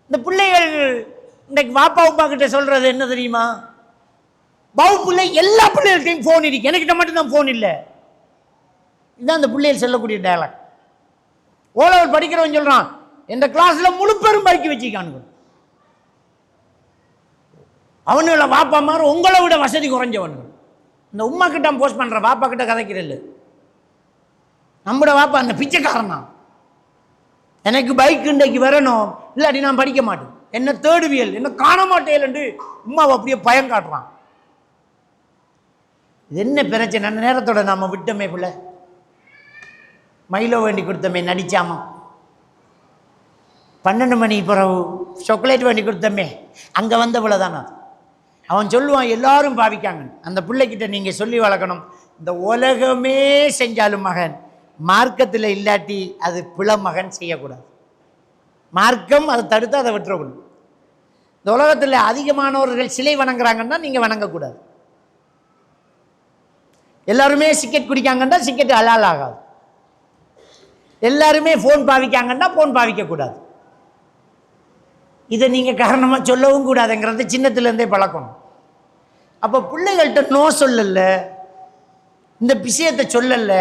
இந்த பிள்ளைகள் இன்றைக்கு வாப்பா உப்பா கிட்ட சொல்றது என்ன தெரியுமா? பாவு பிள்ளை எல்லா பிள்ளைகள்கிட்டையும் ஃபோன் இருக்கு, எனக்கிட்ட மட்டும்தான் ஃபோன் இல்லை. இதுதான் அந்த பிள்ளைகள் சொல்லக்கூடிய டயலாக். ஓலவர் படிக்கிறவன் சொல்றான், எந்த கிளாஸ்ல முழு பெரும் பைக்கு வச்சுக்கானுங்க. அவனுங்கள வாப்பா மாதிரி உங்களை விட வசதி குறைஞ்சவனுங்க. இந்த உமா கிட்ட போஸ்ட் பண்ற வாப்பா கிட்ட கதைக்கிறல்ல, நம்மட வாப்பா அந்த பிச்சைக்காரனா, எனக்கு பைக் இன்றைக்கு வரணும், இல்லாட்டி நான் படிக்க மாட்டேன், என்ன தேடுவியல், என்ன காண மாட்டேன் என்று உமாவை அப்படியே பயம் காட்டுறான். இது என்ன பிரச்சனை? அந்த நேரத்தோட நாம விட்டோமே பிள்ளை, மைலோ வேண்டி கொடுத்தமே நடிச்சாமா, 12 மணி பிறகு சாக்லேட் வேண்டி கொடுத்தமே, அங்கே வந்த பிள்ளை தானே. அவன் சொல்லுவான் எல்லாரும் பாவிக்காங்க. அந்த பிள்ளைகிட்ட நீங்கள் சொல்லி வளர்க்கணும், இந்த உலகமே செஞ்சாலும் மகன் மார்க்கத்தில் இல்லாட்டி அது பிழை மகன் செய்யக்கூடாது. மார்க்கம் அதை தடுத்து அதை விட்டுறக்கூடாது. இந்த உலகத்தில் அதிகமானவர்கள் சிலை வணங்குறாங்கன்னா நீங்கள் வணங்கக்கூடாது. எல்லாருமே சிக்கெட் குடிக்காங்கன்னா சிக்கெட் ஹலால் ஆகாது. எல்லாருமே ஃபோன் பாவிக்காங்கன்னா ஃபோன் பாவிக்கக்கூடாது. இதை நீங்கள் காரணமாக சொல்லவும் கூடாதுங்கிறது சின்னத்துலேருந்தே பழக்கணும். அப்போ பிள்ளைகள்கிட்ட நோ சொல்லல, இந்த விஷயத்தை சொல்லல,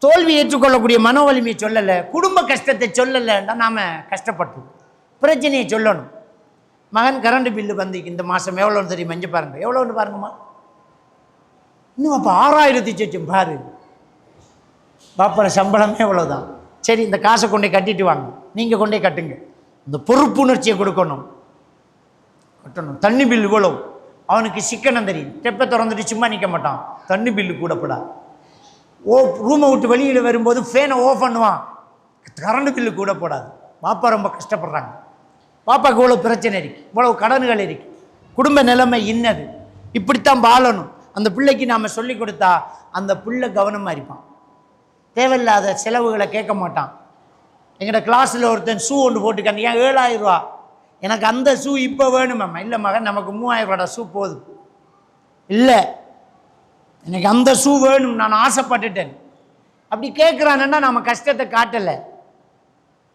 தோல்வி ஏற்றுக்கொள்ளக்கூடிய மன வலிமையை சொல்லலை, குடும்ப கஷ்டத்தை சொல்லலைன்னா நாம் கஷ்டப்பட்டோம். பிரச்சனையை சொல்லணும். மகன் கரண்ட் பில்லு வந்து இந்த மாதம் எவ்வளோன்னு தெரியும், மஞ்சள் பாருங்கள், எவ்வளோன்னு பாருங்கம்மா. இன்னும் அப்போ 6000 சொச்சம் பாரு, பாப்பா சம்பளமே எவ்வளோதான். சரி, இந்த காசை கொண்டே கட்டிட்டு வாங்க, நீங்கள் கொண்டே கட்டுங்க. இந்த பொறுப்புணர்ச்சியை கொடுக்கணும், கட்டணும். தண்ணி பில் இவ்வளோ, அவனுக்கு சிக்கனம் தெரியும், தெப்பை திறந்துட்டு சும்மா நிற்க மாட்டான், தண்ணி பில்லு கூடப்படா. ரூமை விட்டு வெளியில் வரும்போது ஃபேனை ஆஃப் பண்ணுவான், கரண்ட் பில்லு கூட போடாது. பாப்பா ரொம்ப கஷ்டப்படுறாங்க, பாப்பாவுக்கு இவ்வளோ பிரச்சனை இருக்கு, இவ்வளவு கடன்கள் இருக்கு, குடும்ப நிலைமை இன்னது, இப்படித்தான் வாழணும். அந்த பிள்ளைக்கு நாம் சொல்லி கொடுத்தா அந்த பிள்ளை கவனமாக இருப்பான், தேவையில்லாத செலவுகளை கேட்க மாட்டான். எங்கள்ட கிளாஸில் ஒருத்தன் ஷூ ஒன்று போட்டுக்காங்க, ஏன் 7000 ரூபா, எனக்கு அந்த ஷூ இப்போ வேணுமாம்மா. இல்லை மகன், நமக்கு 3000 ரூபாய் ஷூ போதும். இல்லை, எனக்கு அந்த ஷூ வேணும், நான் ஆசைப்பட்டுட்டேன். அப்படி கேட்குறான்னா நம்ம கஷ்டத்தை காட்டலை.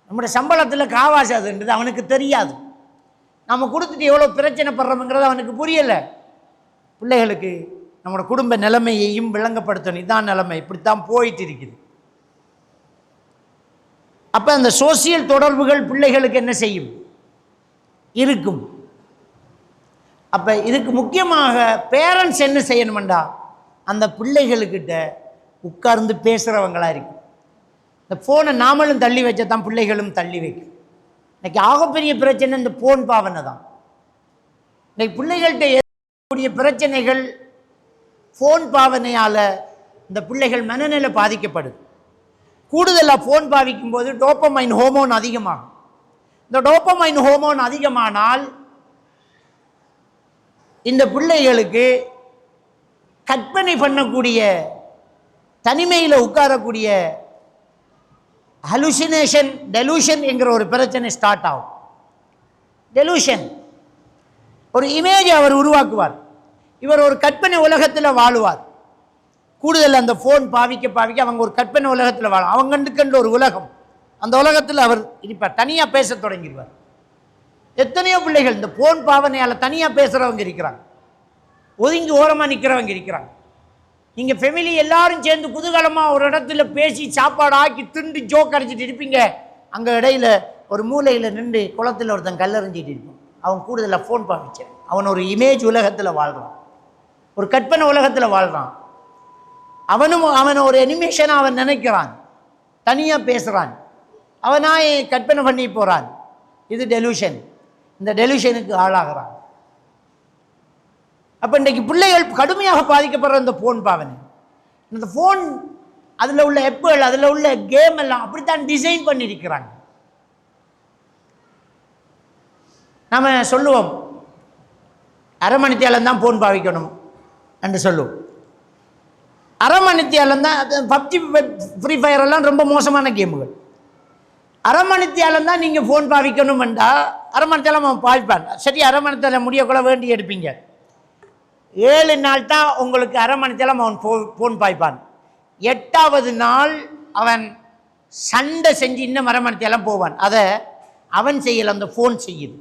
நம்முடைய சம்பளத்தில் காவாசி அதுன்றது அவனுக்கு தெரியாது. நம்ம கொடுத்துட்டு எவ்வளோ பிரச்சனைப்படுறோம்ங்கிறது அவனுக்கு புரியலை. பிள்ளைகளுக்கு நம்மளோட குடும்ப நிலைமையையும் விளங்கப்படுத்தணும். இதான் நிலைமை, இப்படித்தான் போயிட்டு இருக்குது. அப்போ அந்த சோசியல் தொடர்புகள் பிள்ளைகளுக்கு என்ன செய்யும், இருக்கும். அப்போ இதுக்கு முக்கியமாக பேரண்ட்ஸ் என்ன செய்யணுமெண்டா, அந்த பிள்ளைகளுக்கிட்ட உட்கார்ந்து பேசுகிறவங்களா இருக்கும். இந்த ஃபோனை நாமளும் தள்ளி வச்சா தான் பிள்ளைகளும் தள்ளி வைக்கும். இன்னைக்கு ஆகப்பெரிய பிரச்சனை இந்த ஃபோன் பாவனை தான். இன்னைக்கு பிள்ளைகள்கிட்ட ஏற்படக்கூடிய பிரச்சனைகள் ஃபோன் பாவனையால் இந்த பிள்ளைகள் மனநிலை பாதிக்கப்படுது. கூடுதலாக ஃபோன் பாவிக்கும் போது டோபமைன் ஹோமோன் அதிகமாகும். இந்த டோபமைன் ஹோமோன் அதிகமானால் இந்த பிள்ளைகளுக்கு கற்பனை பண்ணக்கூடிய, தனிமையில் உட்காரக்கூடிய ஹலுசினேஷன், டெலூஷன் என்கிற ஒரு பிரச்சனை ஸ்டார்ட் ஆகும். டெலூஷன், ஒரு இமேஜ் அவர் உருவாக்குவார். இவர் ஒரு கற்பனை உலகத்தில் வாழுவார். கூடுதல் அந்த ஃபோன் பாவிக்க பாவிக்க அவங்க ஒரு கற்பனை உலகத்தில் வாழும். அவங்கண்டுக்கண்டு ஒரு உலகம், அந்த உலகத்தில் அவர் இருப்பார். தனியாக பேச தொடங்கிடுவார். எத்தனையோ பிள்ளைகள் இந்த ஃபோன் பாவனையால் தனியாக பேசுகிறவங்க இருக்கிறாங்க, ஒதுங்கி ஓரமாக நிற்கிறவங்க இருக்கிறாங்க. நீங்கள் ஃபெமிலி எல்லாரும் சேர்ந்து குதூகலமாக ஒரு இடத்துல பேசி சாப்பாடு ஆக்கி திண்டு ஜோக் அடிச்சிட்டு இருப்பீங்க. அங்கே இடையில ஒரு மூலையில் நின்று குளத்தில் ஒருத்தன் கல்லறிஞ்சிட்டு இருப்பான். அவன் கூடுதலாக ஃபோன் பாவிச்சான். அவன் ஒரு இமேஜ் உலகத்தில் வாழ்கிறான், ஒரு கற்பனை உலகத்தில் வாழ்கிறான். அவனை ஒரு அனிமேஷனாக அவன் நினைக்கிறான், தனியாக பேசுகிறான், அவனாய் கற்பனை பண்ணி போகிறான். இது டெலூஷன். இந்த டெலூஷனுக்கு ஆளாகிறான். அப்போ இன்றைக்கு பிள்ளைகள் கடுமையாக பாதிக்கப்படுற இந்த ஃபோன் பாவனை, இந்த ஃபோன் அதில் உள்ள ஆப்புகள், அதில் உள்ள கேம் எல்லாம் அப்படித்தான் டிசைன் பண்ணியிருக்கிறாங்க. நம்ம சொல்லுவோம், அரை மணித்தியாலம் தான் ஃபோன் பாவிக்கணும் என்று சொல்லுவோம். அரை மணித்தியாலம் தான். பப்ஜி, ஃப்ரீ ஃபயர் எல்லாம் ரொம்ப மோசமான கேமுகள். அரை மணித்தியாலம் தான் நீங்கள் ஃபோன் பாவிக்கணும்ண்டா அரை மணித்தியாலம் அவன் பாவிப்பான். சரி, அரை மணித்தியாலம் முடியக்குள்ள வேண்டி எடுப்பீங்க. 7 நாள் தான் உங்களுக்கு அரை மணித்தியாலம் அவன் ஃபோன் பாய்ப்பான். 8வது நாள் அவன் சண்டை செஞ்சு இன்னும் அரை மணித்தியாலம் போவான். அதை அவன் செய்யலை, அந்த ஃபோன் செய்யுது.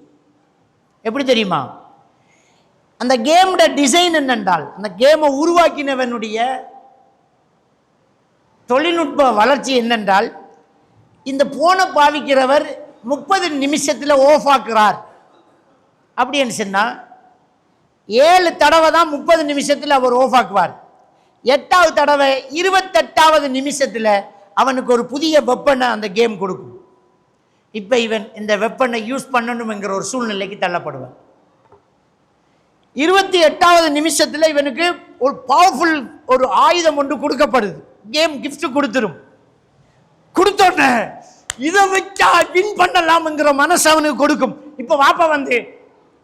எப்படி தெரியுமா? அந்த கேமோட டிசைன் என்னென்றால், அந்த கேமை உருவாக்கினவனுடைய தொழில்நுட்ப வளர்ச்சி என்னென்றால், இந்த போனை பாவிக்கிறவர் 30 நிமிஷத்தில் ஆஃப் ஆக்குறார் அப்படின்னு சொன்னால் 7 தடவை தான் 30 நிமிஷத்தில் அவர் ஆஃப் ஆக்குவார். 8வது தடவை 28வது நிமிஷத்தில் அவனுக்கு ஒரு புதிய வெப்பனை அந்த கேம் கொடுக்கும். இப்போ இவன் இந்த வெப்பனை யூஸ் பண்ணணுங்கிற ஒரு சூழ்நிலைக்கு தள்ளப்படுவான். 28வது நிமிஷத்தில் இவனுக்கு ஒரு பவர்ஃபுல் ஒரு ஆயுதம் ஒன்று கொடுக்கப்படுது. கேம் கிஃப்ட் கொடுத்துரும். கொடுத்தோடனே இதை வச்சா வின் பண்ணலாம்ங்கிற மனசு அவனுக்கு கொடுக்கும். இப்போ வாப்பா வந்து,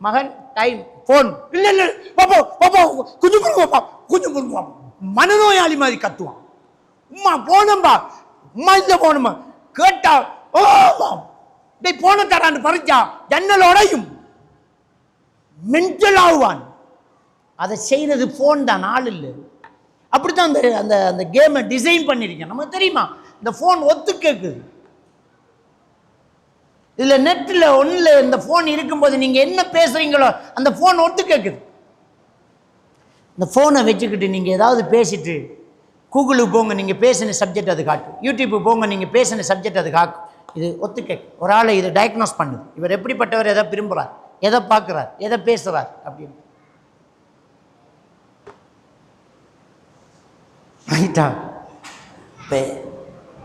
மகன் டைம் போன், இல்லை இல்லை பாப்பா பாப்பா கொஞ்சம் கொடுங்க பாப்பா, கொஞ்சம் கொடுங்க. மனநோயாளி மாதிரி கத்துவான். உம்மா போனம்பா, உம்மா இல்லை போனமா கேட்டா ஓ போன தரான்னு பறிச்சா ஜன்னல் உடையும், மென்டல் ஆகுவான். அதை செய்யறது போன் தான், ஆள் இல்லை. அப்படித்தான் அந்த அந்த அந்த கேமை டிசைன் பண்ணியிருக்கேன். நமக்கு தெரியுமா? இந்த போன் ஒத்து கேட்குது. இதில் நெட்டில் ஒன்றில் இந்த ஃபோன் இருக்கும்போது நீங்கள் என்ன பேசுகிறீங்களோ அந்த ஃபோன் ஒத்து கேட்குது. இந்த ஃபோனை வச்சுக்கிட்டு நீங்கள் ஏதாவது பேசிட்டு கூகுளுக்கு போங்க, நீங்கள் பேசின சப்ஜெக்ட் அது காட்டும். யூடியூப்புக்கு போங்க, நீங்கள் பேசின சப்ஜெக்ட் அது காக்கும். இது ஒத்து கேட்கும். ஒரு ஆளை இது டயக்னோஸ் பண்ணுது. இவர் எப்படிப்பட்டவர், எதை விரும்புகிறார், எதை பார்க்குறார், எதை பேசுகிறார் அப்படின்னு. ரைட்டா? இப்போ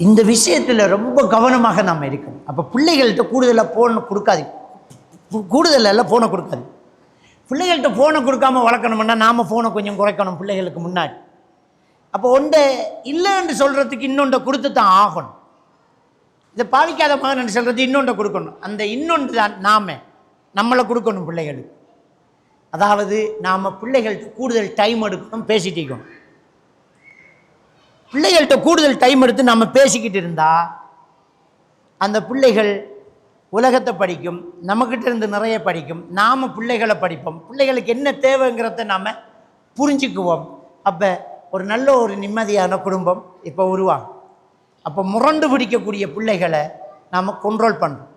இந்த விஷயத்தில் ரொம்ப கவனமாக நாம் இருக்கணும். அப்போ பிள்ளைகள்கிட்ட கூடுதலாக ஃபோனை கொடுக்காது, கூடுதலில் ஃபோனை கொடுக்காது. பிள்ளைகள்கிட்ட ஃபோனை கொடுக்காமல் வளர்க்கணும்னா நாம் ஃபோனை கொஞ்சம் குறைக்கணும் பிள்ளைகளுக்கு முன்னாடி. அப்போ ஒன்றை இல்லைன்னு சொல்கிறதுக்கு இன்னொன்றை கொடுத்து தான் ஆகணும். இதை பாவிக்காத மகன் சொல்கிறது இன்னொன்றை கொடுக்கணும். அந்த இன்னொன்று தான் நம்மளை கொடுக்கணும் பிள்ளைகளுக்கு. அதாவது நாம் பிள்ளைகள்கிட்ட கூடுதல் டைம் எடுக்கணும், பேசிட்டு இருக்கணும். பிள்ளைகள்கிட்ட கூடுதல் டைம் எடுத்து நம்ம பேசிக்கிட்டு இருந்தால் அந்த பிள்ளைகள் உலகத்தை படிக்கும், நம்மக்கிட்ட இருந்து நிறைய படிக்கும், நாம் பிள்ளைகளை படிப்போம். பிள்ளைகளுக்கு என்ன தேவைங்கிறத நாம் புரிஞ்சுக்குவோம். அப்போ ஒரு நல்ல ஒரு நிம்மதியான குடும்பம் இப்போ உருவாகும். அப்போ முரண்டு பிடிக்கக்கூடிய பிள்ளைகளை நாம் கண்ட்ரோல் பண்ணுறோம்.